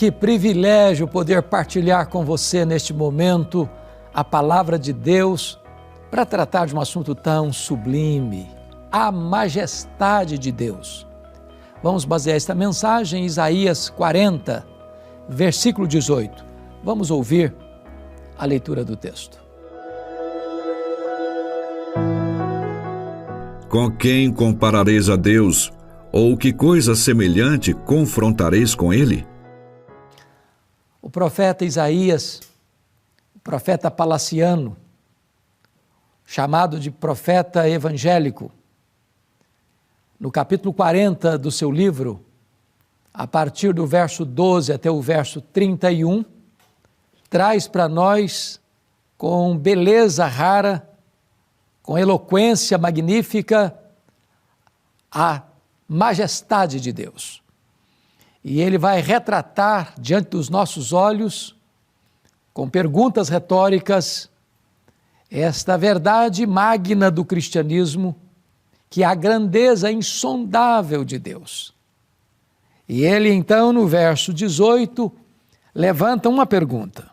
Que privilégio poder partilhar com você neste momento a palavra de Deus para tratar de um assunto tão sublime, a majestade de Deus. Vamos basear esta mensagem em Isaías 40, versículo 18. Vamos ouvir a leitura do texto. Com quem comparareis a Deus? Ou que coisa semelhante confrontareis com Ele? O profeta Isaías, o profeta palaciano, chamado de profeta evangélico, no capítulo 40 do seu livro, a partir do verso 12 até o verso 31, traz para nós, com beleza rara, com eloquência magnífica, a majestade de Deus. E ele vai retratar diante dos nossos olhos, com perguntas retóricas, esta verdade magna do cristianismo, que é a grandeza insondável de Deus. E ele então, no verso 18, levanta uma pergunta: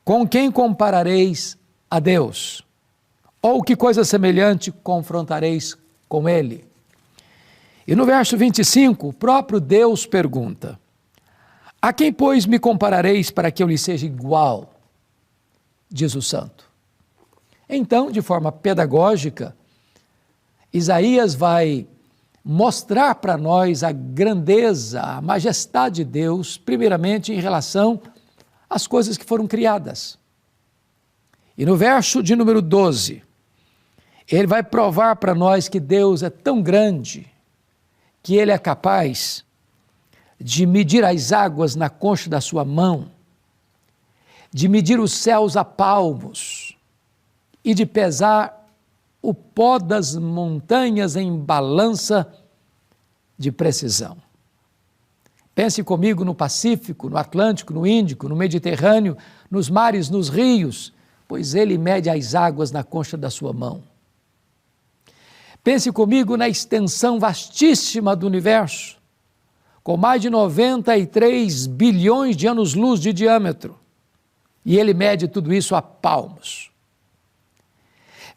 com quem comparareis a Deus? Ou que coisa semelhante confrontareis com Ele? E no verso 25, o próprio Deus pergunta: a quem, pois, me comparareis para que eu lhe seja igual? Diz o santo. Então, de forma pedagógica, Isaías vai mostrar para nós a grandeza, a majestade de Deus, primeiramente em relação às coisas que foram criadas. E no verso de número 12, ele vai provar para nós que Deus é tão grande que Ele é capaz de medir as águas na concha da sua mão, de medir os céus a palmos e de pesar o pó das montanhas em balança de precisão. Pense comigo no Pacífico, no Atlântico, no Índico, no Mediterrâneo, nos mares, nos rios, pois Ele mede as águas na concha da sua mão. Pense comigo na extensão vastíssima do universo, com mais de 93 bilhões de anos-luz de diâmetro, e Ele mede tudo isso a palmos.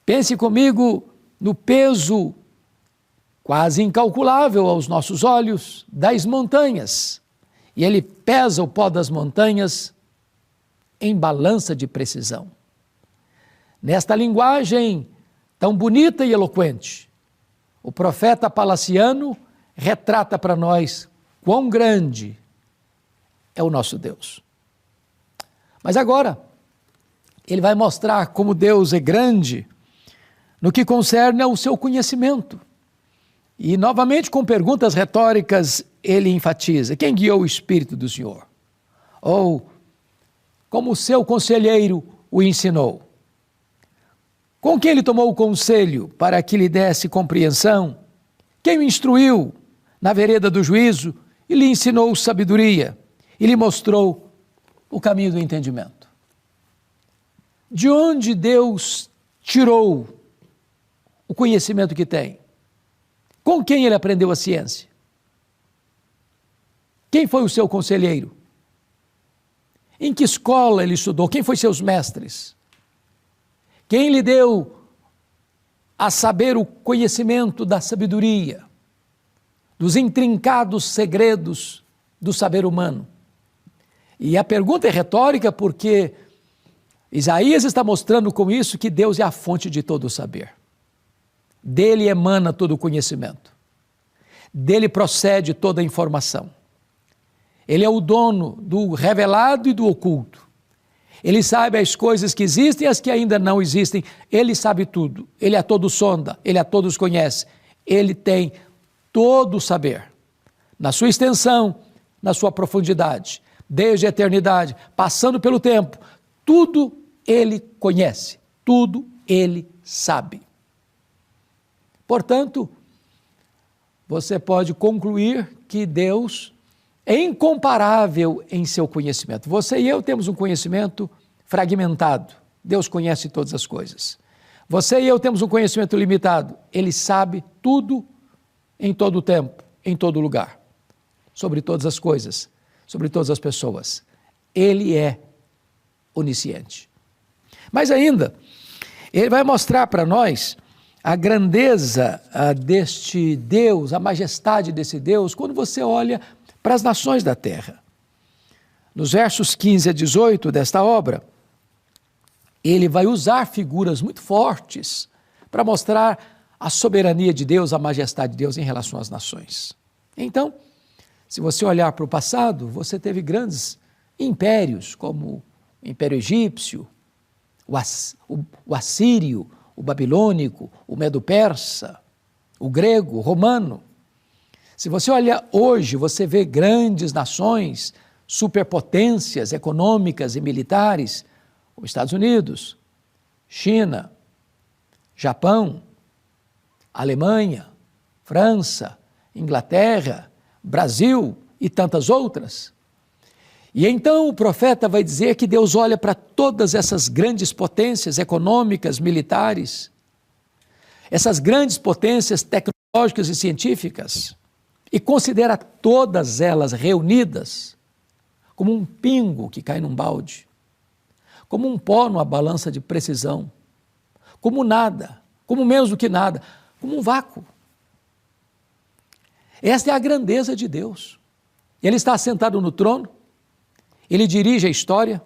Pense comigo no peso quase incalculável aos nossos olhos das montanhas, e Ele pesa o pó das montanhas em balança de precisão. Nesta linguagem tão bonita e eloquente, o profeta palaciano retrata para nós quão grande é o nosso Deus. Mas agora, ele vai mostrar como Deus é grande no que concerne ao seu conhecimento. E, novamente, com perguntas retóricas, ele enfatiza: quem guiou o Espírito do Senhor? Ou, como o seu conselheiro o ensinou? Com quem ele tomou o conselho para que lhe desse compreensão? Quem o instruiu na vereda do juízo e lhe ensinou sabedoria e lhe mostrou o caminho do entendimento? De onde Deus tirou o conhecimento que tem? Com quem ele aprendeu a ciência? Quem foi o seu conselheiro? Em que escola ele estudou? Quem foi seus mestres? Quem lhe deu a saber o conhecimento da sabedoria, dos intrincados segredos do saber humano? E a pergunta é retórica porque Isaías está mostrando com isso que Deus é a fonte de todo o saber. Dele emana todo o conhecimento. Dele procede toda a informação. Ele é o dono do revelado e do oculto. Ele sabe as coisas que existem e as que ainda não existem. Ele sabe tudo. Ele a todos sonda. Ele a todos conhece. Ele tem todo o saber. Na sua extensão, na sua profundidade. Desde a eternidade, passando pelo tempo. Tudo Ele conhece. Tudo Ele sabe. Portanto, você pode concluir que Deus é incomparável em seu conhecimento. Você e eu temos um conhecimento fragmentado. Deus conhece todas as coisas. Você e eu temos um conhecimento limitado. Ele sabe tudo em todo o tempo, em todo lugar, sobre todas as coisas, sobre todas as pessoas. Ele é onisciente. Mas ainda, ele vai mostrar para nós a grandeza deste Deus, a majestade desse Deus, quando você olha para as nações da terra. Nos versos 15 a 18 desta obra, ele vai usar figuras muito fortes para mostrar a soberania de Deus, a majestade de Deus em relação às nações. Então, se você olhar para o passado, você teve grandes impérios, como o Império Egípcio, o Assírio, o Babilônico, o Medo-Persa, o Grego, o Romano. Se você olha hoje, você vê grandes nações, superpotências econômicas e militares, como Estados Unidos, China, Japão, Alemanha, França, Inglaterra, Brasil e tantas outras. E então o profeta vai dizer que Deus olha para todas essas grandes potências econômicas, militares, essas grandes potências tecnológicas e científicas, e considera todas elas reunidas como um pingo que cai num balde, como um pó numa balança de precisão, como nada, como menos do que nada, como um vácuo. Esta é a grandeza de Deus. Ele está sentado no trono, ele dirige a história,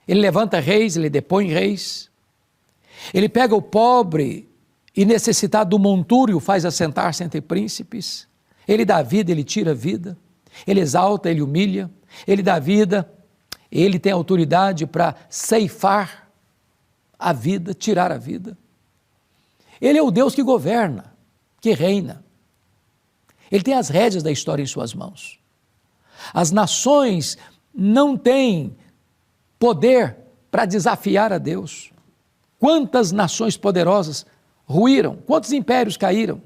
ele levanta reis, ele depõe reis, ele pega o pobre e necessitado do monturo e o faz assentar-se entre príncipes, ele dá vida, ele tira a vida, ele exalta, ele humilha, ele dá vida, ele tem autoridade para ceifar a vida, tirar a vida. Ele é o Deus que governa, que reina. Ele tem as rédeas da história em suas mãos. As nações não têm poder para desafiar a Deus. Quantas nações poderosas ruíram, quantos impérios caíram?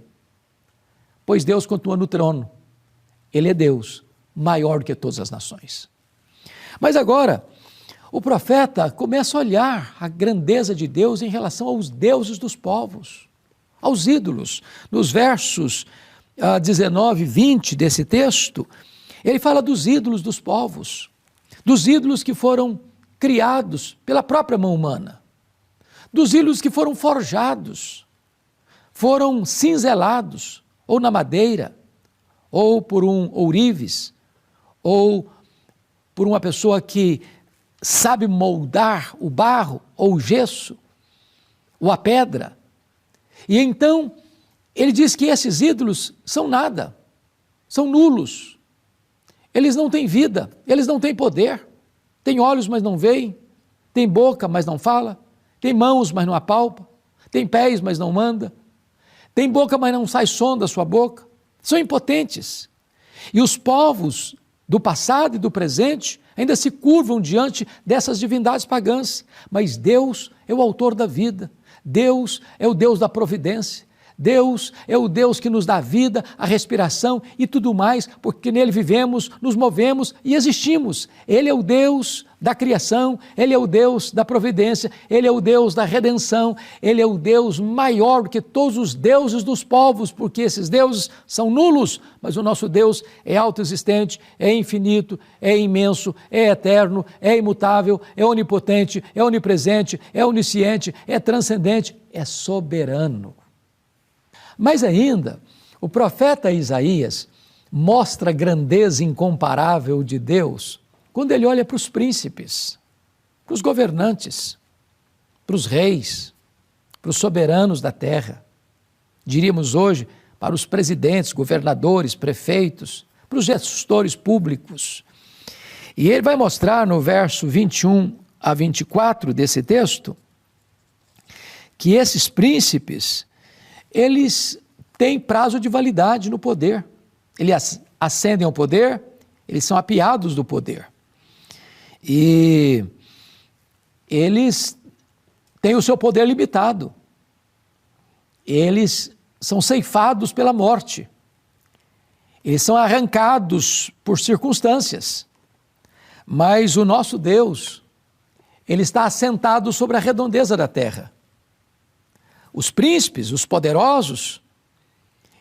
Pois Deus continua no trono. Ele é Deus, maior do que todas as nações. Mas agora, o profeta começa a olhar a grandeza de Deus em relação aos deuses dos povos, aos ídolos. Nos versos 19 e 20 desse texto, ele fala dos ídolos dos povos, dos ídolos que foram criados pela própria mão humana, dos ídolos que foram forjados, foram cinzelados, ou na madeira, ou por um ourives, ou por uma pessoa que sabe moldar o barro, ou o gesso, ou a pedra. E então, ele diz que esses ídolos são nada, são nulos. Eles não têm vida, eles não têm poder. Têm olhos, mas não veem. Tem boca, mas não fala. Tem mãos, mas não apalpa. Tem pés, mas não anda. Tem boca, mas não sai som da sua boca. São impotentes. E os povos do passado e do presente ainda se curvam diante dessas divindades pagãs. Mas Deus é o autor da vida. Deus é o Deus da providência. Deus é o Deus que nos dá vida, a respiração e tudo mais, porque nele vivemos, nos movemos e existimos. Ele é o Deus da criação, Ele é o Deus da providência, Ele é o Deus da redenção, Ele é o Deus maior do que todos os deuses dos povos, porque esses deuses são nulos, mas o nosso Deus é autoexistente, é infinito, é imenso, é eterno, é imutável, é onipotente, é onipresente, é onisciente, é transcendente, é soberano. Mas ainda, o profeta Isaías mostra a grandeza incomparável de Deus quando ele olha para os príncipes, para os governantes, para os reis, para os soberanos da terra. Diríamos hoje para os presidentes, governadores, prefeitos, para os gestores públicos. E ele vai mostrar no verso 21 a 24 desse texto que esses príncipes, eles têm prazo de validade no poder. Eles ascendem ao poder, eles são apiados do poder. E eles têm o seu poder limitado. Eles são ceifados pela morte. Eles são arrancados por circunstâncias. Mas o nosso Deus, Ele está assentado sobre a redondeza da terra. Os príncipes, os poderosos,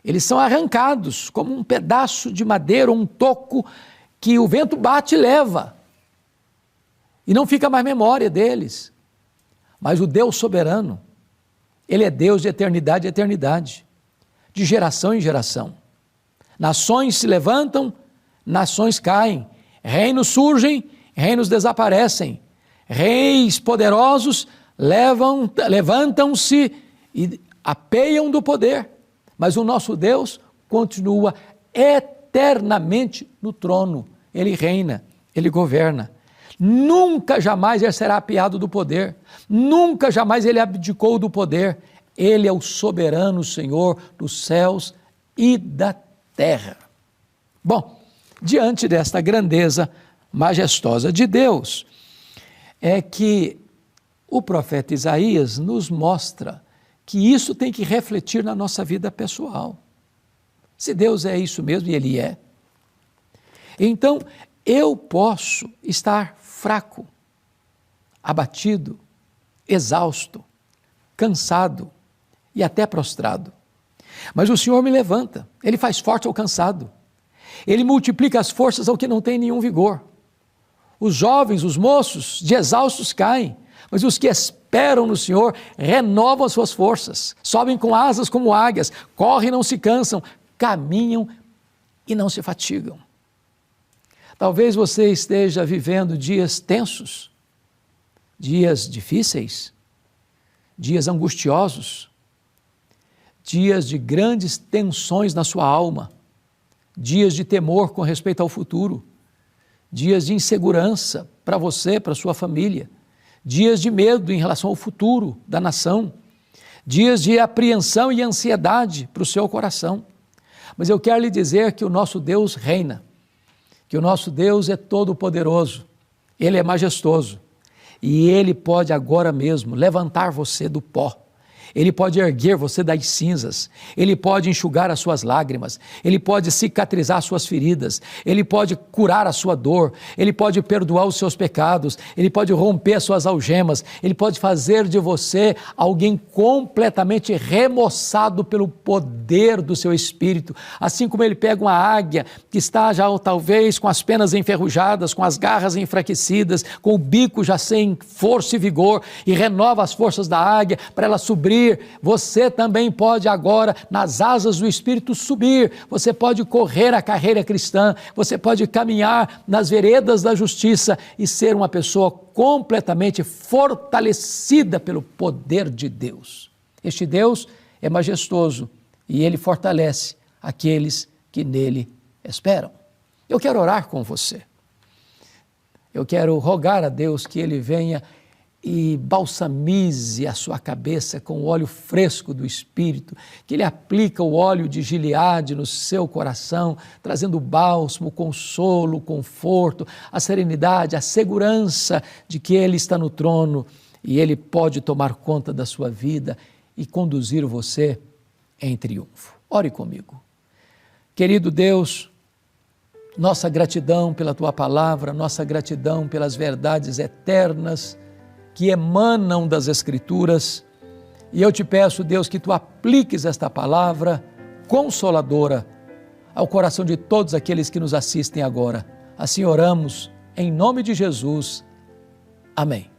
eles são arrancados como um pedaço de madeira ou um toco que o vento bate e leva, e não fica mais memória deles. Mas o Deus soberano, Ele é Deus de eternidade em eternidade, de geração em geração. Nações se levantam, nações caem, reinos surgem, reinos desaparecem, reis poderosos levantam-se e apeiam do poder, mas o nosso Deus continua eternamente no trono. Ele reina, Ele governa. Nunca jamais Ele será apeado do poder, nunca jamais Ele abdicou do poder. Ele é o soberano Senhor dos céus e da terra. Bom, diante desta grandeza majestosa de Deus, é que o profeta Isaías nos mostra que isso tem que refletir na nossa vida pessoal. Se Deus é isso mesmo, e Ele é, então eu posso estar fraco, abatido, exausto, cansado e até prostrado. Mas o Senhor me levanta, Ele faz forte ao cansado, Ele multiplica as forças ao que não tem nenhum vigor. Os jovens, os moços, de exaustos caem, mas os que esperam no Senhor renovam as suas forças, sobem com asas como águias, correm e não se cansam, caminham e não se fatigam. Talvez você esteja vivendo dias tensos, dias difíceis, dias angustiosos, dias de grandes tensões na sua alma, dias de temor com respeito ao futuro, dias de insegurança para você, para sua família, dias de medo em relação ao futuro da nação, dias de apreensão e ansiedade para o seu coração. Mas eu quero lhe dizer que o nosso Deus reina, que o nosso Deus é todo-poderoso, Ele é majestoso e Ele pode agora mesmo levantar você do pó. Ele pode erguer você das cinzas, Ele pode enxugar as suas lágrimas, Ele pode cicatrizar as suas feridas, Ele pode curar a sua dor, Ele pode perdoar os seus pecados, Ele pode romper as suas algemas, Ele pode fazer de você alguém completamente remoçado pelo poder do seu Espírito, assim como Ele pega uma águia que está já talvez com as penas enferrujadas, com as garras enfraquecidas, com o bico já sem força e vigor, e renova as forças da águia para ela subir. Você também pode agora, nas asas do Espírito, subir. Você pode correr a carreira cristã, você pode caminhar nas veredas da justiça e ser uma pessoa completamente fortalecida pelo poder de Deus. Este Deus é majestoso e Ele fortalece aqueles que nele esperam. Eu quero orar com você. Eu quero rogar a Deus que Ele venha e balsamize a sua cabeça com o óleo fresco do Espírito, que Ele aplica o óleo de Gileade no seu coração, trazendo bálsamo, consolo, conforto, a serenidade, a segurança de que Ele está no trono e Ele pode tomar conta da sua vida e conduzir você em triunfo. Ore comigo. Querido Deus, nossa gratidão pela Tua palavra, nossa gratidão pelas verdades eternas que emanam das Escrituras, e eu te peço, Deus, que Tu apliques esta palavra consoladora ao coração de todos aqueles que nos assistem agora. Assim oramos, em nome de Jesus. Amém.